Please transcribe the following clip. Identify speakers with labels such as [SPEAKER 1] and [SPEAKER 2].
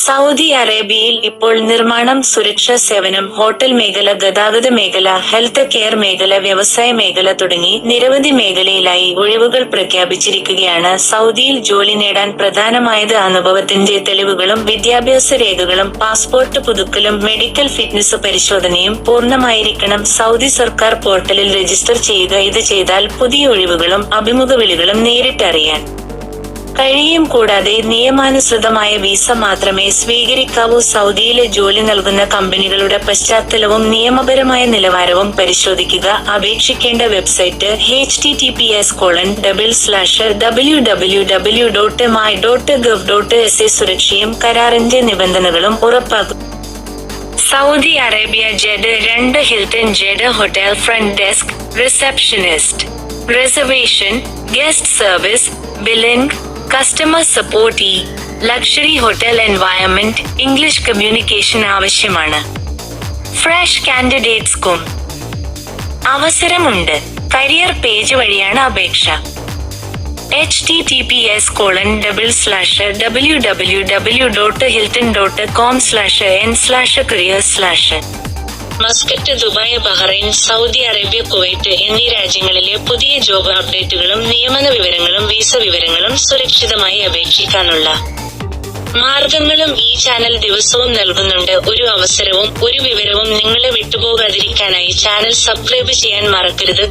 [SPEAKER 1] Saudi അറേബ്യയിൽ ഇപ്പോൾ നിർമ്മാണം, സുരക്ഷാ സേവനം, ഹോട്ടൽ മേഖല, ഗതാഗത മേഖല, ഹെൽത്ത് കെയർ മേഖല, വ്യവസായ മേഖല തുടങ്ങി നിരവധി മേഖലയിലായി ഒഴിവുകൾ പ്രഖ്യാപിച്ചിരിക്കുകയാണ്. സൗദിയിൽ ജോലി നേടാൻ പ്രധാനമായത് അനുഭവത്തിന്റെ തെളിവുകളും വിദ്യാഭ്യാസ രേഖകളും പാസ്പോർട്ട് പുതുക്കലും മെഡിക്കൽ ഫിറ്റ്നസ് പരിശോധനയും പൂർണ്ണമായിരിക്കണം. സൗദി സർക്കാർ പോർട്ടലിൽ രജിസ്റ്റർ ചെയ്യുക. ഇത് ചെയ്താൽ പുതിയ ഒഴിവുകളും അഭിമുഖ വിളികളും നേരിട്ടറിയാൻ കഴിയും. കൂടാതെ നിയമാനുസൃതമായ വിസ മാത്രമേ സ്വീകരിക്കാവൂ. സൗദിയിലെ ജോലി നൽകുന്ന കമ്പനികളുടെ പശ്ചാത്തലവും നിയമപരമായ നിലവാരവും പരിശോധിക്കുക. അപേക്ഷിക്കേണ്ട വെബ്സൈറ്റ് https://www.my.gov.sa. സുരക്ഷയും കരാറിന്റെ നിബന്ധനകളും ഉറപ്പാക്കും. Saudi Arabia Jed 2 Hilton Jed hotel front desk receptionist, reservation, guest service, billing, customer support, luxury hotel environment, English communication ആവശ്യമാണ്. ഫ്രഷ് കാൻഡിഡേറ്റ്സ്ക്കും അവസരമുണ്ട്. കരിയർ പേജ് വഴിയാണ് അപേക്ഷ. https://www.hilton.com/n/careers/. Muscat, Dubai, Bahrain, Saudi Arabia, Kuwait എന്നീ രാജ്യങ്ങളിലെ പുതിയ ജോബ് അപ്ഡേറ്റുകളും നിയമന വിവരങ്ങളും വിസ വിവരങ്ങളും സുരക്ഷിതമായി അപേക്ഷിക്കാനുള്ള മാർഗങ്ങളും ഈ ചാനൽ ദിവസവും നൽകുന്നുണ്ട്. ഒരു അവസരവും ഒരു വിവരവും നിങ്ങളെ വിട്ടുപോകാതിരിക്കാനായി ചാനൽ സബ്സ്ക്രൈബ് ചെയ്യാൻ മറക്കരുത്.